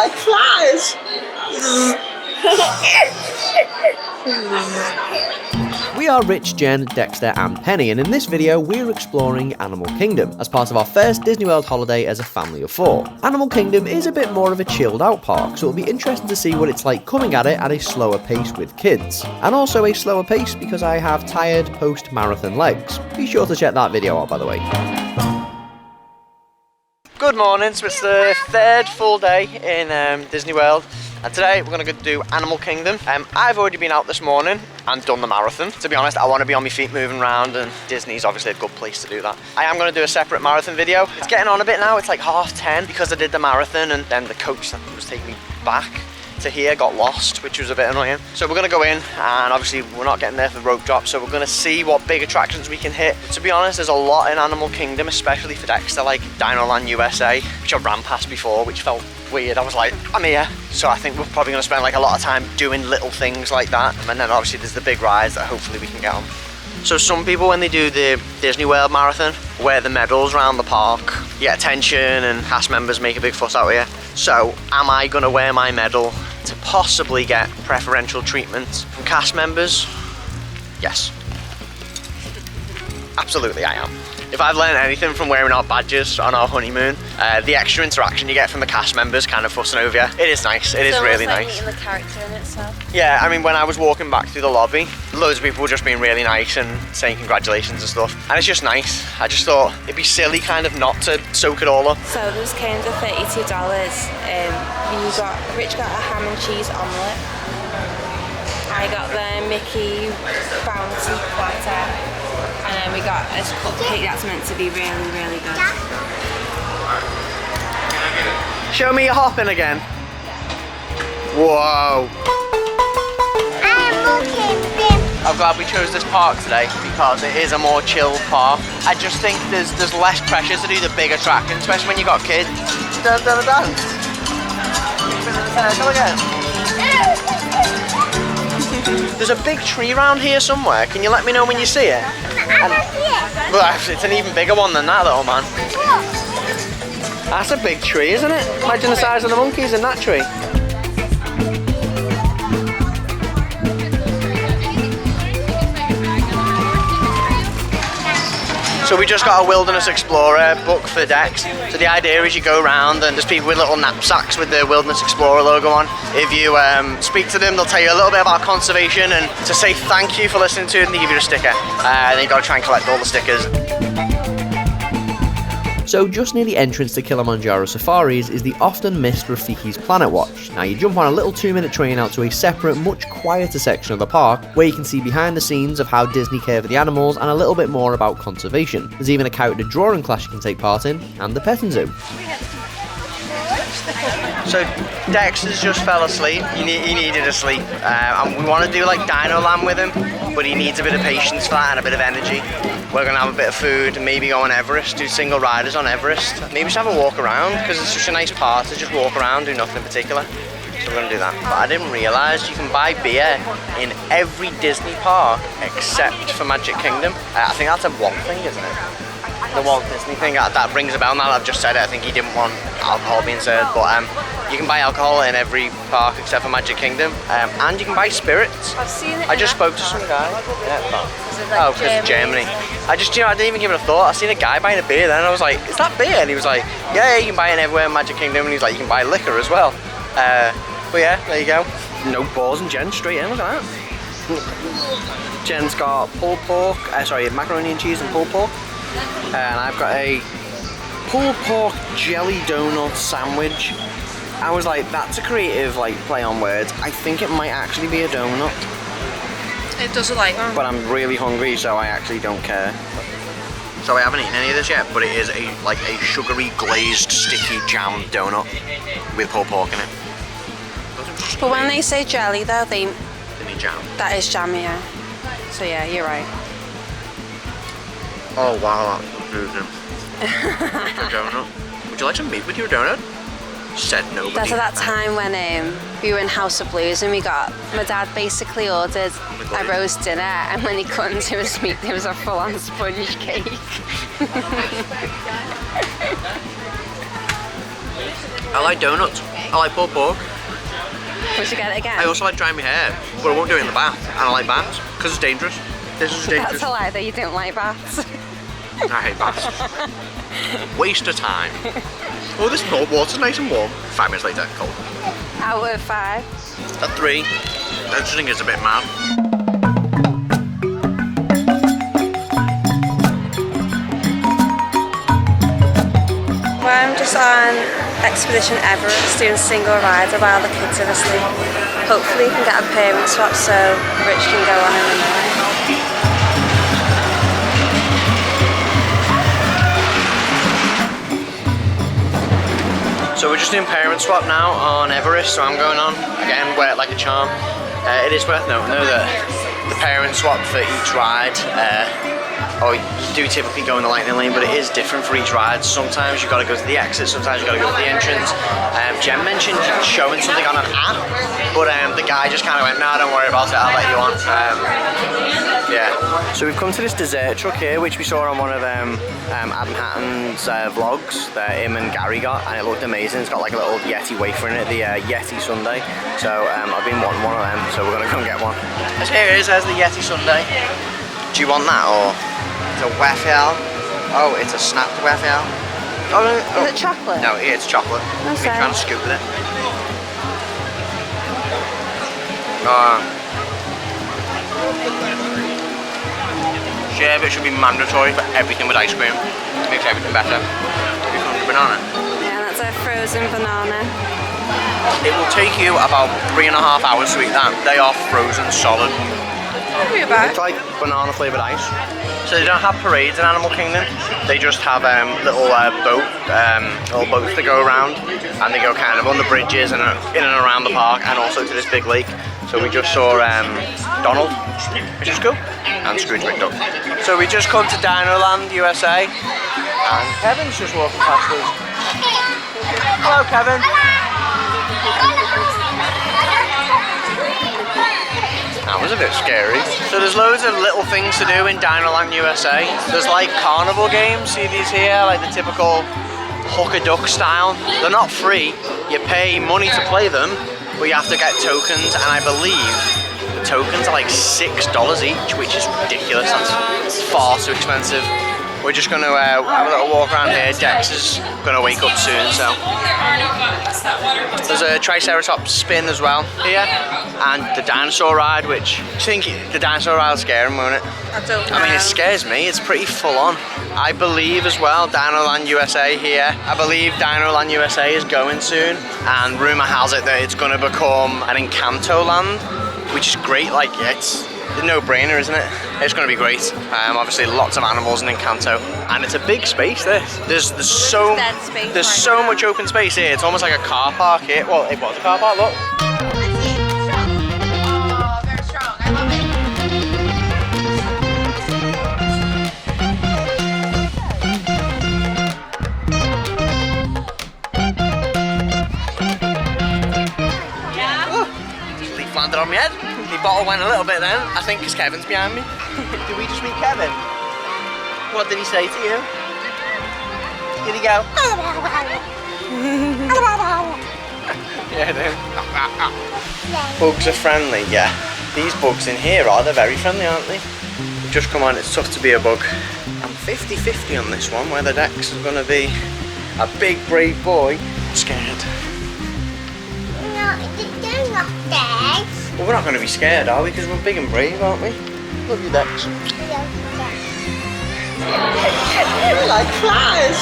like flies. We are Rich, Jen, Dexter and Penny, and in this video we're exploring Animal Kingdom as part of our first Disney World holiday as a family of 4. Animal Kingdom is a bit more of a chilled out park, so it'll be interesting to see what it's like coming at it at a slower pace with kids. And also a slower pace because I have tired post-marathon legs. Be sure to check that video out, by the way. Good morning, so it's the 3rd full day in Disney World. And today we're going to go do Animal Kingdom. I've already been out this morning and done the marathon. To be honest, I want to be on my feet moving around, and Disney's obviously a good place to do that. I am going to do a separate marathon video. It's getting on a bit now, it's like 10:30 because I did the marathon, and then the coach that was taking me back to here got lost, which was a bit annoying. So we're going to go in, and obviously we're not getting there for the rope drop, so we're going to see what big attractions we can hit. To be honest, there's a lot in Animal Kingdom, especially for Dexter, like Dino Land USA, which I ran past before, which felt weird. I was like, I'm here. So I think we're probably going to spend like a lot of time doing little things like that, and then obviously there's the big rides that hopefully we can get on. So some people, when they do the Disney World Marathon, wear the medals around the park, you get attention, and cast members make a big fuss out of you. So am I going to wear my medal to possibly get preferential treatment from cast members? Yes. Absolutely I am. If I've learned anything from wearing our badges on our honeymoon, the extra interaction you get from the cast members kind of fussing over you, it is nice, it is really nice. Meeting the character in itself. Yeah, I mean, when I was walking back through the lobby, loads of people were just being really nice and saying congratulations and stuff, and it's just nice. I just thought it'd be silly kind of not to soak it all up. So those came to $32. Rich got a ham and cheese omelette. I got the Mickey bounty platter. And then we got a cupcake that's meant to be really, really good. Show me your hopping again. Whoa. I'm glad we chose this park today because it is a more chilled park. I just think there's less pressure to do the big attractions, especially when you got kids. Dance. Spin in the circle again. There's a big tree around here somewhere. Can you let me know when you see it? Well, it's an even bigger one than that, little man. That's a big tree, isn't it? Imagine the size of the monkeys in that tree. So we just got a Wilderness Explorer book for Dex. So the idea is you go around and there's people with little knapsacks with the Wilderness Explorer logo on. If you speak to them, they'll tell you a little bit about conservation and to say thank you for listening to it, and they give you a sticker. And then you've got to try and collect all the stickers. So just near the entrance to Kilimanjaro Safaris is the often missed Rafiki's Planet Watch. Now you jump on a little 2-minute train out to a separate, much quieter section of the park where you can see behind the scenes of how Disney care for the animals and a little bit more about conservation. There's even a character drawing class you can take part in, and the petting zoo. So Dexter's just fell asleep. He needed a sleep, and we want to do like Dino Land with him, but he needs a bit of patience for that and a bit of energy. We're going to have a bit of food and maybe go on Everest, do single riders on Everest. Maybe just have a walk around because it's such a nice park to just walk around, do nothing in particular. So we're going to do that. But I didn't realise you can buy beer in every Disney park except for Magic Kingdom. I think that's a Walt thing, isn't it? The Walt Disney thing, that rings a bell now that I've just said it. I think he didn't want alcohol being served, but you can buy alcohol in every park except for Magic Kingdom, and you can buy spirits. I've seen it. I just spoke to some guy. Yeah, because of Germany. I didn't even give it a thought. I seen a guy buying a beer then, and I was like, is that beer? And he was like, yeah, you can buy it everywhere in Magic Kingdom, and he's like, you can buy liquor as well. But yeah, there you go. No pause, and Jen straight in, look at that. Jen's got pulled pork, macaroni and cheese and pulled pork. And I've got a pulled pork jelly donut sandwich. I was like, that's a creative play on words. I think it might actually be a donut. It does look like one. But I'm really hungry, so I actually don't care. So I haven't eaten any of this yet, but it is a sugary glazed sticky jam donut with pulled pork in it. But when they say jelly though, they mean jam. That is jam, yeah. So yeah, you're right. Oh wow, that's amazing. A donut. Would you like some meat with your donut? Said nobody. That's at that time when we were in House of Blues and my dad basically ordered a roast dinner, and when he cut into his meat there was a full-on sponge cake. I like donuts. I like pulled pork. We should get it again. I also like drying my hair, but I won't do it in the bath. And I like baths, because it's dangerous. This is dangerous. That's a lie that you don't like baths. I hate baths. Waste of time. Oh, this water's nice and warm. 5 minutes later, cold. Out of 5. A 3. I just think it's a bit mad. Well, I'm just on Expedition Everest doing single rider while the kids are asleep. Hopefully we can get a parent swap so Rich can go on in the morning. So we're just doing parent swap now on Everest, so I'm going on, again, wet like a charm. It is worth noting though that the parent swap for each ride, you do typically go in the lightning lane, but it is different for each ride. Sometimes you've got to go to the exit, sometimes you've got to go to the entrance. Jen mentioned showing something on an app, but the guy just kind of went, nah, don't worry about it, I'll let you on. Yeah. So we've come to this dessert truck here, which we saw on one of Adam Hatton's vlogs that him and Gary got, and it looked amazing. It's got like a little Yeti wafer in it, the Yeti Sundae. So I've been wanting one of them, so we're going to go and get one. Here it is, there's the Yeti Sundae. Do you want that, or it's a waffle? Oh, it's a snapped waffle. Oh, no, oh. Is it chocolate? No, it's chocolate. No, We're trying to scoop with it. Sherbet should be mandatory for everything with ice cream. It makes everything better. Have you found your banana? Yeah, that's a frozen banana. It will take you about 3.5 hours to eat that. They are frozen solid. It's like banana flavoured ice. So they don't have parades in Animal Kingdom. They just have little boats that go around, and they go kind of on the bridges and in and around the park, and also to this big lake. So we just saw Donald, which is cool, and Scrooge McDuck. So we just come to Dino Land, USA, and Kevin's just walking past us. Hello, Kevin. That was a bit scary. So there's loads of little things to do in Dino Land, USA. There's like carnival games, see these here, like the typical hook-a-duck style. They're not free, you pay money to play them, but you have to get tokens, and I believe the tokens are like $6 each, which is ridiculous. That's far too expensive. We're just going to have a little walk around here. Dex is going to wake up soon, so. There's a Triceratops spin as well here, and the dinosaur ride, which I think the dinosaur ride will scare him, won't it? I don't know. I mean, it scares me. It's pretty full on. I believe as well, Dino Land USA here. I believe Dino Land USA is going soon, and rumour has it that it's going to become an Encanto Land, which is great. Like, it's a no-brainer, isn't it? It's going to be great. Obviously, lots of animals in Encanto, and it's a big space. There's so much open space here. It's almost like a car park here. Well, it was a car park. Look. Very strong. I love it. Leaf landed on my head. The bottle went a little bit then, I think, because Kevin's behind me. Did we just meet Kevin? What did he say to you? Did he go? Yeah, dude. Bugs are friendly, yeah. These bugs in here they're very friendly, aren't they? Just come on, it's tough to be a bug. I'm 50-50 on this one, whether Dex is going to be a big, brave boy. I'm scared. No, they're not dead. Well, we're not going to be scared, are we? Because we're big and brave, aren't we? Love you, Dex. We're like flies.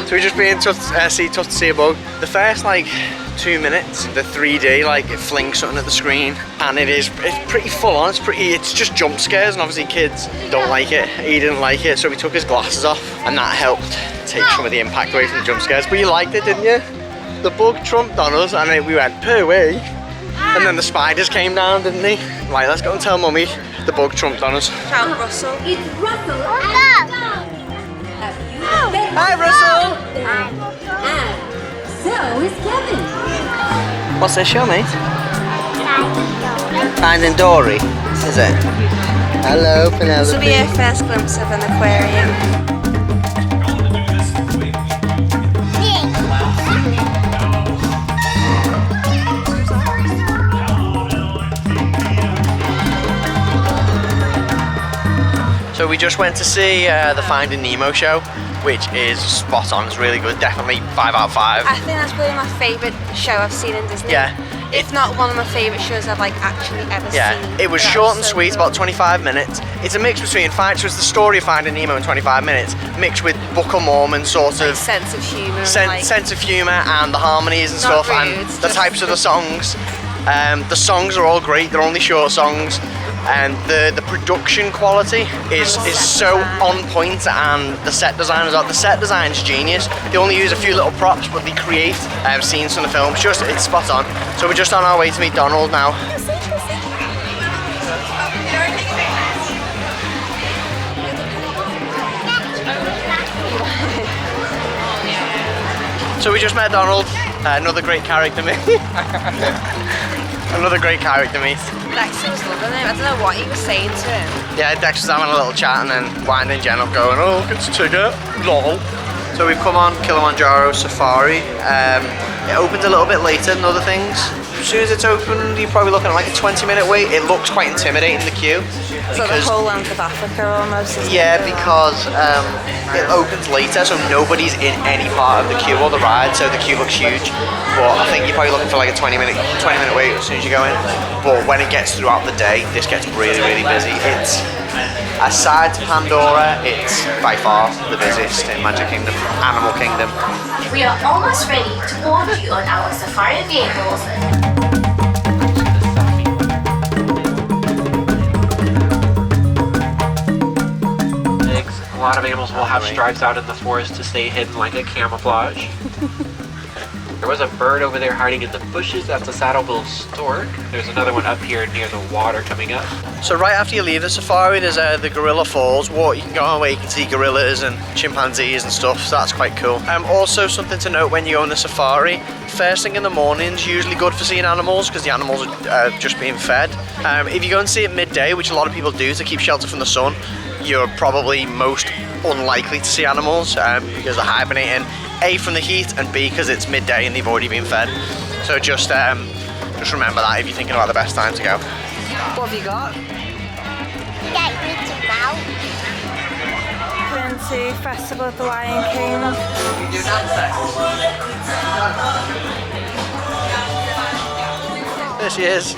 So we're just being tough to see a bug. The first like 2 minutes, the 3D, like it flings something at the screen, and it's pretty full on. It's just jump scares, and obviously kids don't like it. He didn't like it, so we took his glasses off, and that helped take some of the impact away from the jump scares. But you liked it, didn't you? The bug trumped on us, and we went poo-wee. And then the spiders came down, didn't they? Right, let's go and tell Mummy the bug trumped on us. Ciao, Russell. It's Russell. Hi, Russell. And so is Kevin. What's this show, mate? Finding Dory, is it? Hello, Penelope. This will be our first glimpse of an aquarium. So we just went to see the Finding Nemo show, which is spot on. It's really good. Definitely 5 out of 5. I think that's probably my favourite show I've seen in Disney. Yeah. If not one of my favourite shows I've like actually ever seen. Yeah, it was That short and so sweet, good. about 25 minutes. It's a mix between, so it's the story of Finding Nemo in 25 minutes, mixed with Book of Mormon sort Like of sense of humour. sense of humour and the harmonies and Not stuff, rude, and it's the just- types of the songs. The songs are all great, they're only short songs, and the production quality is so on point, and the set design as well. The set design's genius. They only use a few little props, but they create scenes from the film. It's spot on. So we're just on our way to meet Donald now. So we just met Donald, another great character meet. Another great character meet. Dexter was loving him. I don't know what he was saying to him. Yeah, Dex was having a little chat and then winding Jen up going, oh, it's a ticket, lol. So we've come on Kilimanjaro Safari. It opens a little bit later than other things. As soon as it's opened, you're probably looking at like a 20-minute wait. It looks quite intimidating, the queue. So the whole length of Africa almost. Isn't Yeah, it? because it opens later, so nobody's in any part of the queue or the ride, so the queue looks huge. But I think you're probably looking for like a 20-minute wait as soon as you go in. But when it gets throughout the day, this gets really, really busy. It's, aside to Pandora, it's by far the busiest in Magic Kingdom, Animal Kingdom. We are almost ready to board you on our safari vehicles. A lot of animals will have stripes out in the forest to stay hidden like a camouflage. There was a bird over there hiding in the bushes. That's a saddle-billed stork. There's another one up here near the water coming up. So right after you leave the safari, there's the Gorilla Falls. You can go on where you can see gorillas and chimpanzees and stuff, so that's quite cool. Also something to note when you go on the safari, first thing in the morning's usually good for seeing animals because the animals are just being fed. If you go and see it midday, which a lot of people do to keep shelter from the sun, you're probably most unlikely to see animals because they're hibernating, A, from the heat, and B, because it's midday and they've already been fed. So just remember that if you're thinking about the best time to go. What have you got? Get Mickey Mouse. Been to Festival of the Lion King. There she is.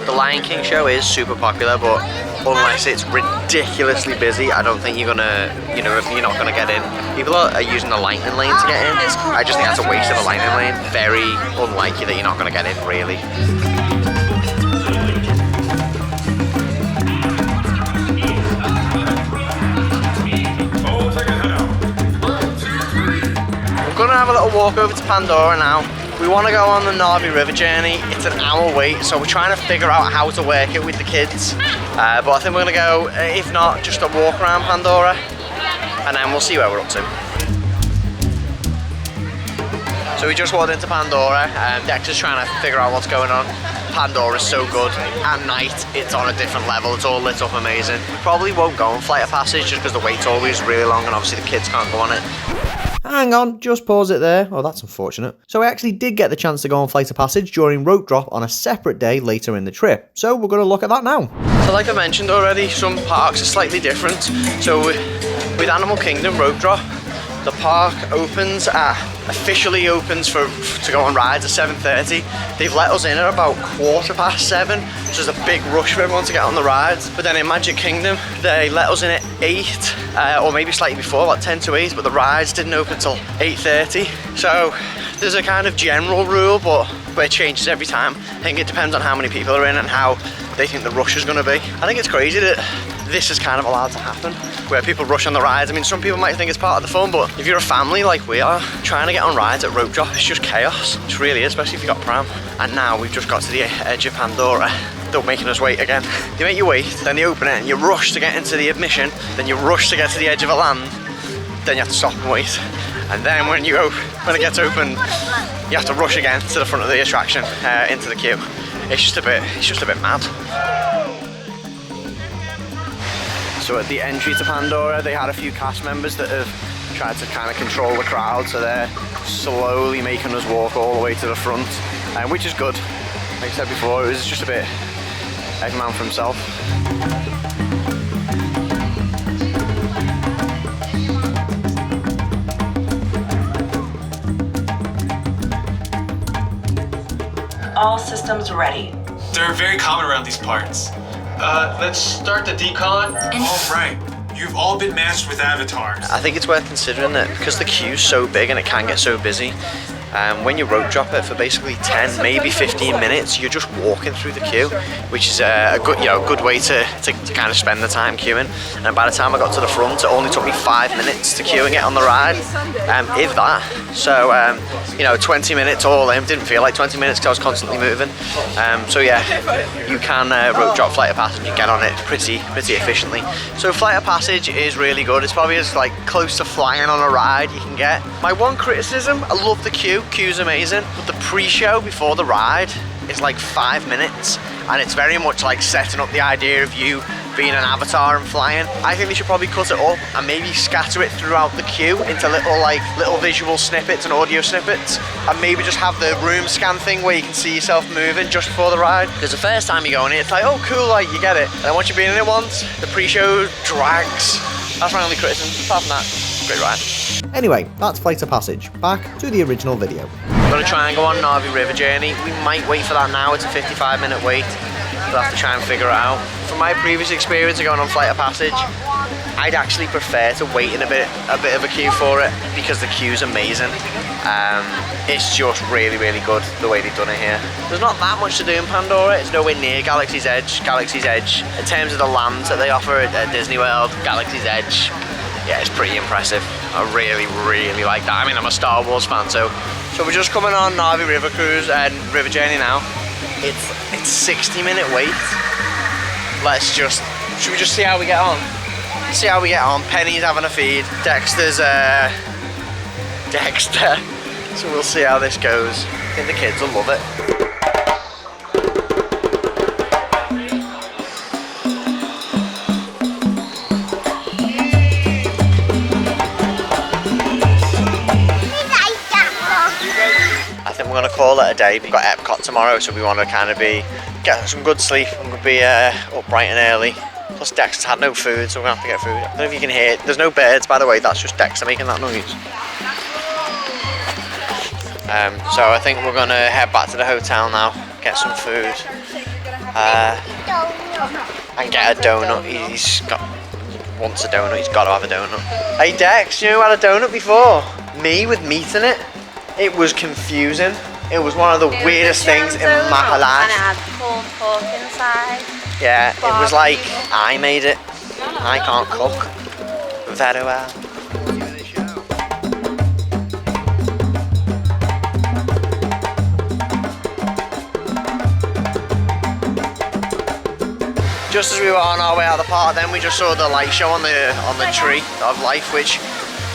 The Lion King show is super popular, but unless it's ridiculously busy, I don't think you're gonna, you're not gonna get in. People are using the lightning lane to get in. I just think that's a waste of a lightning lane. Very unlikely that you're not gonna get in, really. We're gonna have a little walk over to Pandora now. We want to go on the Navi River journey. It's an hour wait, so we're trying to figure out how to work it with the kids. But I think we're going to go, if not, just a walk around Pandora, and then we'll see where we're up to. So we just walked into Pandora, and Dexter's trying to figure out what's going on. Pandora's so good. At night, it's on a different level. It's all lit up amazing. We probably won't go on Flight of Passage just because the wait's always really long, and obviously the kids can't go on it. Hang on, just pause it there. Oh, that's unfortunate. So I actually did get the chance to go on Flight of Passage during Rope Drop on a separate day later in the trip. So we're going to look at that now. So like I mentioned already, some parks are slightly different. So with Animal Kingdom Rope Drop, the park officially opens to go on rides at 7:30. They've let us in at about 7:15, which is a big rush for everyone to get on the rides. But then in Magic Kingdom, they let us in at 8, or maybe slightly before, about 10 to 8, but the rides didn't open till 8:30. So there's a kind of general rule, but it changes every time. I think it depends on how many people are in and how they think the rush is going to be. I think it's crazy that this is kind of allowed to happen, where people rush on the rides. I mean, some people might think it's part of the fun, but if you're a family like we are, trying to get on rides at Rope Drop, it's just chaos. It really is, especially if you've got pram. And now we've just got to the edge of Pandora. They're making us wait again. They make you wait, then they open it, and you rush to get into the admission, then you rush to get to the edge of a land, then you have to stop and wait. And then when it gets open, you have to rush again to the front of the attraction, into the queue. It's just a bit mad. So at the entry to Pandora, they had a few cast members that have tried to kind of control the crowd, so they're slowly making us walk all the way to the front, which is good. Like I said before, it was just a bit Eggman for himself. All systems ready. They're very common around these parts. Let's start the decon. All right. You've all been matched with avatars. I think it's worth considering that because the queue's so big and it can get so busy. When you rope drop it for basically 10, maybe 15 minutes, you're just walking through the queue, which is a good, good way to kind of spend the time queuing. And by the time I got to the front, it only took me 5 minutes to queuing it on the ride, if that. So, 20 minutes all in. Didn't feel like 20 minutes because I was constantly moving. So yeah, you can rope drop Flight of Passage and get on it pretty efficiently. So Flight of Passage is really good. It's probably as close to flying on a ride you can get. My one criticism, I love the queue. Queue's amazing, but the pre-show before the ride is like 5 minutes, and it's very much like setting up the idea of you being an avatar and flying. I think they should probably cut it up and maybe scatter it throughout the queue into little visual snippets and audio snippets, and maybe just have the room scan thing where you can see yourself moving just before the ride. Because the first time you go in it, it's like, oh cool, like you get it. And then once you've been in it once, the pre-show drags. That's my only criticism. Apart from that, great ride. Anyway, that's Flight of Passage. Back to the original video. We've got to try and go on Navi River journey. We might wait for that now. It's a 55-minute wait. We'll have to try and figure it out. From my previous experience of going on Flight of Passage, I'd actually prefer to wait in a bit of a queue for it because the queue's amazing. It's just really good the way they've done it here. There's not that much to do in Pandora. It's nowhere near Galaxy's Edge. In terms of the lands that they offer at Disney World, Galaxy's Edge, yeah, it's pretty impressive. I really like that. I mean, I'm a Star Wars fan, so we're just coming on Navi River Cruise and River Journey now. It's 60-minute wait. Should we just see how we get on? See how we get on. Penny's having a feed. Dexter. So we'll see how this goes. I think the kids will love it. We're gonna call it a day. We've got Epcot tomorrow, so we want to kind of get some good sleep. I'm gonna be up bright and early. Plus Dexter's had no food, so we're gonna have to get food. I don't know if you can hear it. There's no birds, by the way. That's just Dexter making that noise. So I think we're gonna head back to the hotel now, get some food, and get a donut. Wants a donut. He's got to have a donut. Hey Dex, you had a donut before? Me with meat in it. It was confusing. It was one of the weirdest things in my life. And it had pulled pork inside. Yeah, it was like I made it. I can't cook very well. Just as we were on our way out of the park, then we just saw the light show on the tree of life, which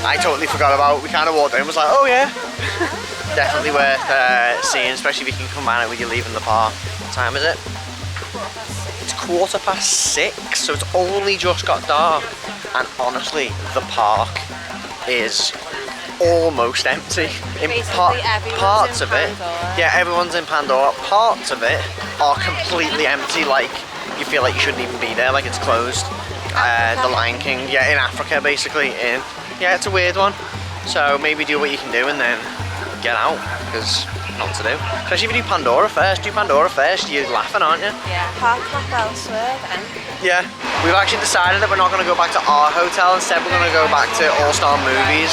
I totally forgot about. We kind of walked in and was like, oh yeah. Definitely worth seeing, especially if you can combine it with you leaving the park. What time is it? It's 6:15, so it's only just got dark. And honestly, the park is almost empty. In parts of it, yeah, everyone's in Pandora. Parts of it are completely empty, like you feel like you shouldn't even be there, like it's closed. The Lion King, yeah, in Africa basically. Yeah, it's a weird one. So maybe do what you can do and then get out, because not to do. Especially if you do Pandora first. You're laughing, aren't you? Yeah, park hop elsewhere then. Yeah, we've actually decided that we're not going to go back to our hotel. Instead, we're going to go back to All Star Movies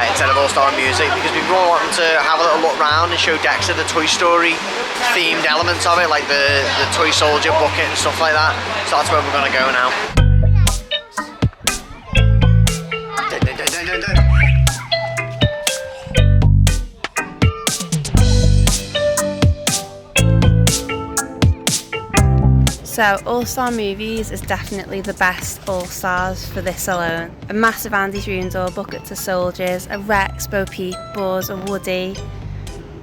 instead of All Star Music, because we really want to have a little look around and show Dexter the Toy Story themed elements of it, like the toy soldier bucket and stuff like that. So that's where we're going to go now. So All-Star Movies is definitely the best All-Stars for this alone. A massive Andy's Room Door, buckets of soldiers, a Rex, Bo Peep, Buzz, a Woody.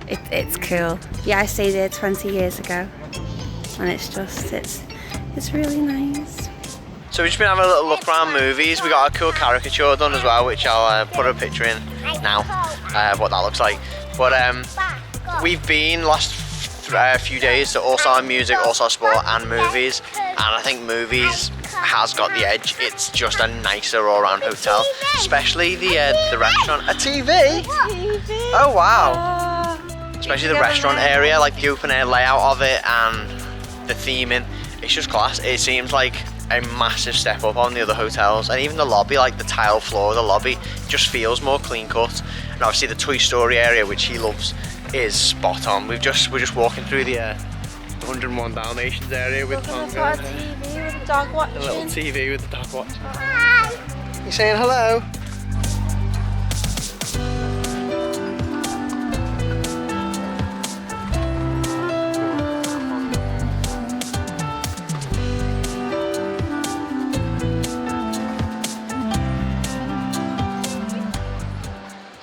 It's cool. Yeah, I stayed here 20 years ago, and it's really nice. So we've just been having a little look around movies. We got a cool caricature done as well, which I'll put a picture in now, what that looks like. But we've been last a few days, so All-Star Music, All-Star Sport and Movies, and I think Movies has got the edge. It's just a nicer all-round hotel, especially the restaurant. A TV? Oh wow! Especially the restaurant area, like the open air layout of it and the theming. It's just class. It seems like a massive step up on the other hotels, and even the lobby, like the tile floor of the lobby, just feels more clean cut. And obviously the Toy Story area, which he loves, is spot on. We're just walking through the 101 Dalmatians area with Tonga. TV with a dog watching. A little TV with the dog watching. You saying hello?